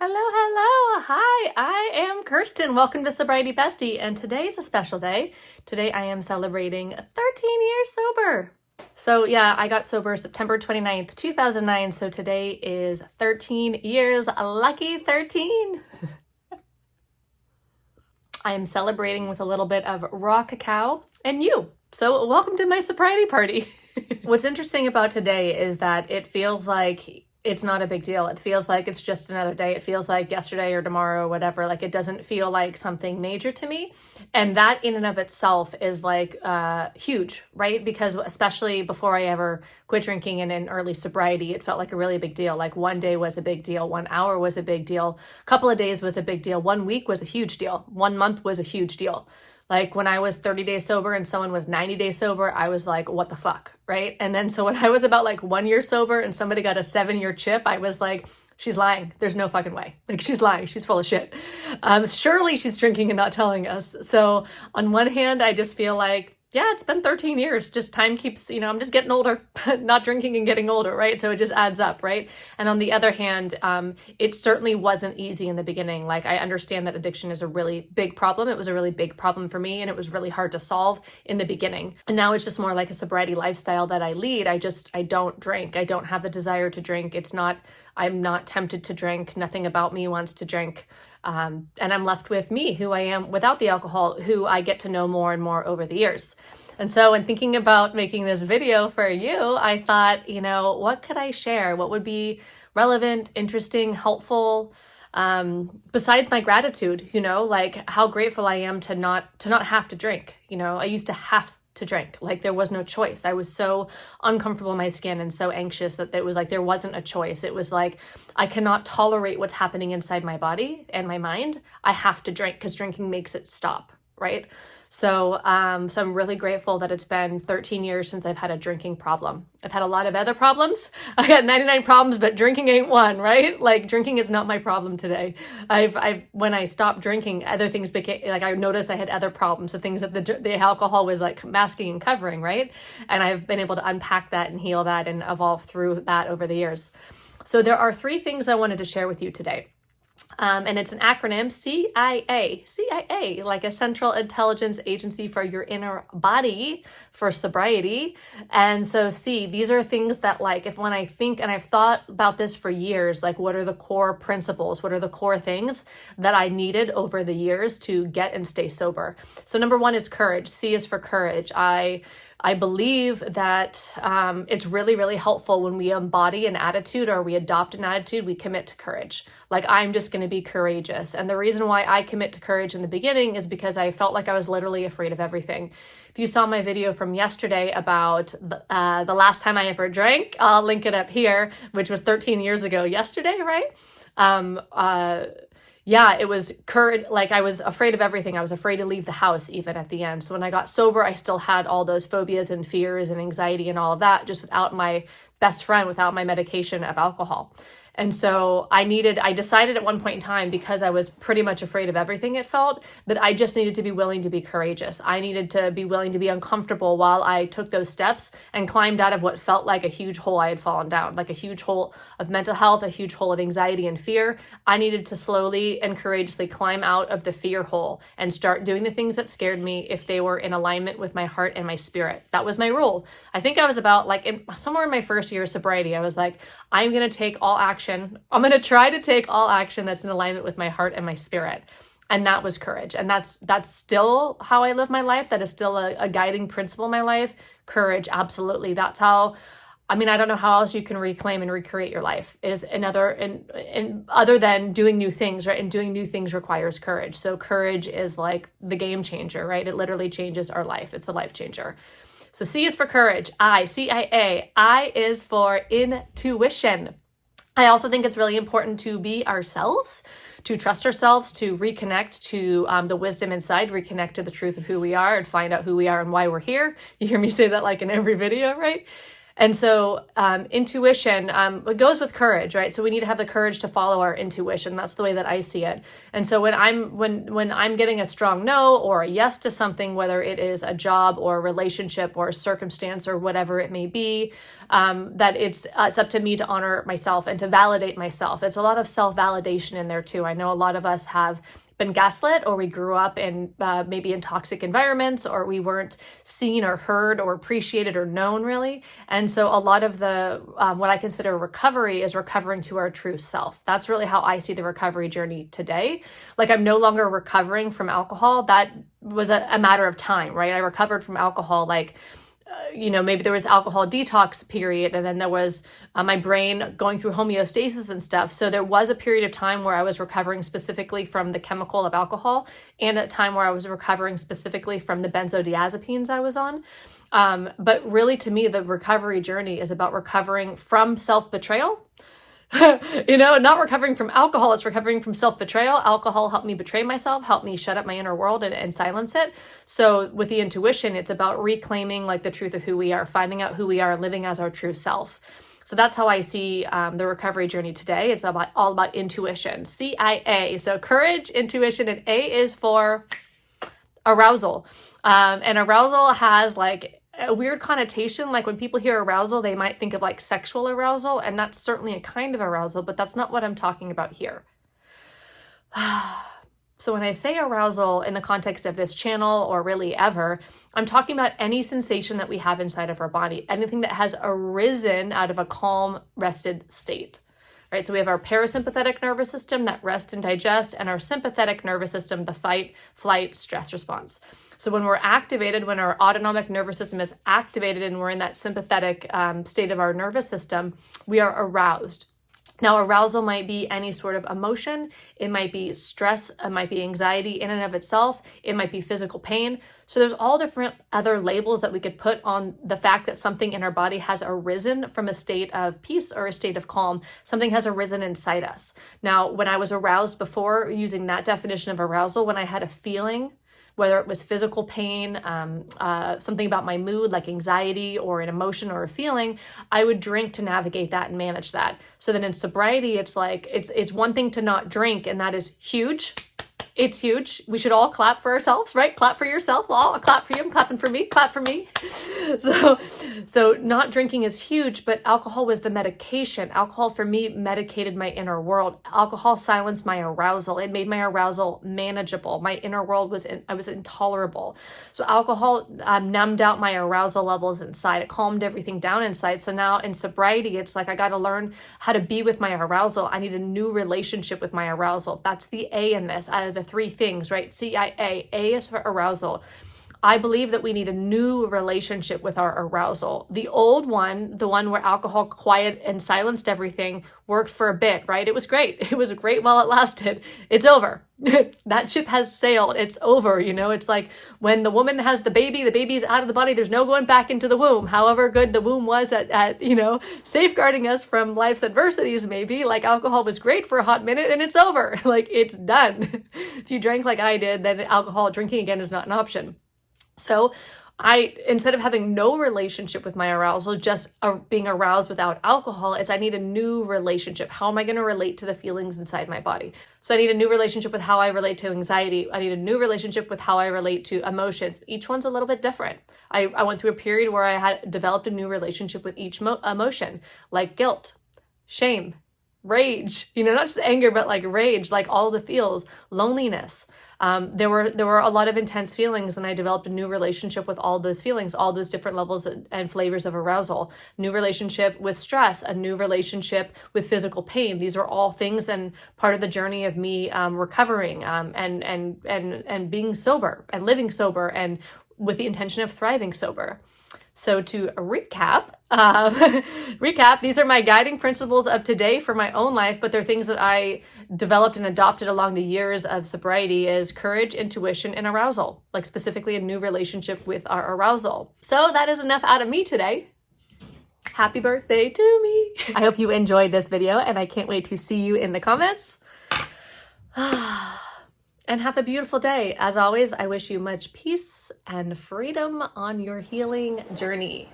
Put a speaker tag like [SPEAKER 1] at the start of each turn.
[SPEAKER 1] Hello, hello. Hi, I am Kirsten. Welcome to Sobriety Bestie, and today's a special day. Today I am celebrating 13 years sober. So yeah, I got sober September 29th, 2009, so today is 13 years. Lucky 13. I am celebrating with a little bit of raw cacao and you. So welcome to my sobriety party. What's interesting about today is that it feels like it's not a big deal. It feels like it's just another day. It feels like yesterday or tomorrow or whatever. Like it doesn't feel like something major to me. And that in and of itself is like huge, right? Because especially before I ever quit drinking and in early sobriety, it felt like a really big deal. Like one day was a big deal. 1 hour was a big deal. A couple of days was a big deal. 1 week was a huge deal. 1 month was a huge deal. Like when I was 30 days sober and someone was 90 days sober, I was like, what the fuck, right? And then so when I was about like 1 year sober and somebody got a 7-year chip, I was like, she's lying. There's no fucking way. Like she's lying. She's full of shit. Surely she's drinking and not telling us. So on one hand, I just feel like, yeah, it's been 13 years. Just time keeps, I'm just getting older, not drinking and getting older, right? So it just adds up, right? And on the other hand, it certainly wasn't easy in the beginning. Like I understand that addiction is a really big problem. It was a really big problem for me and it was really hard to solve in the beginning. And now it's just more like a sobriety lifestyle that I lead. I don't drink. I don't have the desire to drink. I'm not tempted to drink. Nothing about me wants to drink. And I'm left with me, who I am without the alcohol, who I get to know more and more over the years. And so when thinking about making this video for you, I thought, what could I share? What would be relevant, interesting, helpful, besides my gratitude, like how grateful I am to not have to drink. I used to have to drink. Like there was no choice. I was so uncomfortable in my skin and so anxious that it was like there wasn't a choice. It was like I cannot tolerate what's happening inside my body and my mind. I have to drink because drinking makes it stop, right? So I'm really grateful that it's been 13 years since I've had a drinking problem. I've had a lot of other problems. I got 99 problems, but drinking ain't one, right? Like drinking is not my problem today. When I stopped drinking, other things became, like I noticed I had other problems, the things that the alcohol was like masking and covering, right? And I've been able to unpack that and heal that and evolve through that over the years. So there are 3 things I wanted to share with you today. And it's an acronym, CIA, like a Central Intelligence Agency for your inner body for sobriety. And so these are things that when I think, and I've thought about this for years, like what are the core principles? What are the core things that I needed over the years to get and stay sober? So number 1 is courage. C is for courage. I believe that it's really, really helpful when we embody an attitude or we adopt an attitude, we commit to courage. Like I'm just going to be courageous. And the reason why I commit to courage in the beginning is because I felt like I was literally afraid of everything. If you saw my video from yesterday about the last time I ever drank, I'll link it up here, which was 13 years ago yesterday, right? Yeah, it was courage. Like I was afraid of everything. I was afraid to leave the house even at the end. So when I got sober, I still had all those phobias and fears and anxiety and all of that, just without my best friend, without my medication of alcohol. And so I decided at one point in time, because I was pretty much afraid of everything it felt, that I just needed to be willing to be courageous. I needed to be willing to be uncomfortable while I took those steps and climbed out of what felt like a huge hole I had fallen down, like a huge hole of mental health, a huge hole of anxiety and fear. I needed to slowly and courageously climb out of the fear hole and start doing the things that scared me if they were in alignment with my heart and my spirit. That was my rule. I think I was about somewhere in my first year of sobriety, I was like, I'm going to take all action. I'm going to try to take all action that's in alignment with my heart and my spirit. And that was courage. And that's still how I live my life. That is still a guiding principle in my life. Courage, absolutely. That's how, I don't know how else you can reclaim and recreate your life is other than doing new things, right? And doing new things requires courage. So courage is like the game changer, right? It literally changes our life. It's the life changer. So C is for courage, CIA. I is for intuition. I also think it's really important to be ourselves, to trust ourselves, to reconnect to the wisdom inside, reconnect to the truth of who we are and find out who we are and why we're here. You hear me say that like in every video, right? And so intuition, it goes with courage, right? So we need to have the courage to follow our intuition. That's the way that I see it. And so when I'm getting a strong no or a yes to something, whether it is a job or a relationship or a circumstance or whatever it may be, that it's up to me to honor myself and to validate myself. It's a lot of self-validation in there too. I know a lot of us have been gaslit, or we grew up in maybe in toxic environments, or we weren't seen or heard or appreciated or known really. And so a lot of the what I consider recovery is recovering to our true self. That's really how I see the recovery journey today. Like, I'm no longer recovering from alcohol. That was a matter of time, right? I recovered from alcohol like maybe there was alcohol detox period, and then there was my brain going through homeostasis and stuff. So there was a period of time where I was recovering specifically from the chemical of alcohol, and a time where I was recovering specifically from the benzodiazepines I was on. But really, to me, the recovery journey is about recovering from self-betrayal. Not recovering from alcohol, it's recovering from self-betrayal. Alcohol helped me betray myself, helped me shut up my inner world and silence it. So with the intuition, it's about reclaiming like the truth of who we are, finding out who we are, living as our true self. So that's how I see the recovery journey today. It's all about intuition, CIA. So courage, intuition, and A is for arousal. And arousal has like a weird connotation. Like, when people hear arousal, they might think of like sexual arousal, and that's certainly a kind of arousal, but that's not what I'm talking about here. So when I say arousal in the context of this channel, or really ever, I'm talking about any sensation that we have inside of our body, anything that has arisen out of a calm, rested state. Right? So we have our parasympathetic nervous system, that rest and digest, and our sympathetic nervous system, the fight, flight, stress response. So when we're activated, when our autonomic nervous system is activated and we're in that sympathetic state of our nervous system, we are aroused. Now, arousal might be any sort of emotion. It might be stress. It might be anxiety in and of itself. It might be physical pain. So there's all different other labels that we could put on the fact that something in our body has arisen from a state of peace or a state of calm. Something has arisen inside us. Now, when I was aroused before, using that definition of arousal, when I had a feeling, whether it was physical pain, something about my mood, like anxiety or an emotion or a feeling, I would drink to navigate that and manage that. So then in sobriety, it's like, it's one thing to not drink, and that is huge. It's huge. We should all clap for ourselves, right? Clap for yourself. Well, I'll clap for you. I'm clapping for me. Clap for me. So not drinking is huge, but alcohol was the medication. Alcohol for me medicated my inner world. Alcohol silenced my arousal. It made my arousal manageable. My inner world I was intolerable. So alcohol numbed out my arousal levels inside. It calmed everything down inside. So now in sobriety, it's like I got to learn how to be with my arousal. I need a new relationship with my arousal. That's the A in this, out of the three things, right? CIA. A is for arousal. I believe that we need a new relationship with our arousal. The old one, the one where alcohol quiet and silenced everything, worked for a bit, right? It was great. It was great while it lasted. It's over. That ship has sailed. It's over. It's like when the woman has the baby's out of the body. There's no going back into the womb. However good the womb was at safeguarding us from life's adversities, maybe, like, alcohol was great for a hot minute, and it's over. Like, it's done. If you drank like I did, then drinking again is not an option. So instead of having no relationship with my arousal, just being aroused without alcohol, I need a new relationship. How am I going to relate to the feelings inside my body? So I need a new relationship with how I relate to anxiety. I need a new relationship with how I relate to emotions. Each one's a little bit different. I went through a period where I had developed a new relationship with each emotion, like guilt, shame, rage, not just anger, but like rage, like all the feels, loneliness. There were a lot of intense feelings, and I developed a new relationship with all those feelings, all those different levels and flavors of arousal. New relationship with stress, a new relationship with physical pain. These are all things and part of the journey of me recovering and being sober and living sober, and with the intention of thriving sober. So to recap, these are my guiding principles of today for my own life, but they're things that I developed and adopted along the years of sobriety: is courage, intuition, and arousal, like specifically a new relationship with our arousal. So that is enough out of me today. Happy birthday to me. I hope you enjoyed this video, and I can't wait to see you in the comments. And have a beautiful day. As always, I wish you much peace and freedom on your healing journey.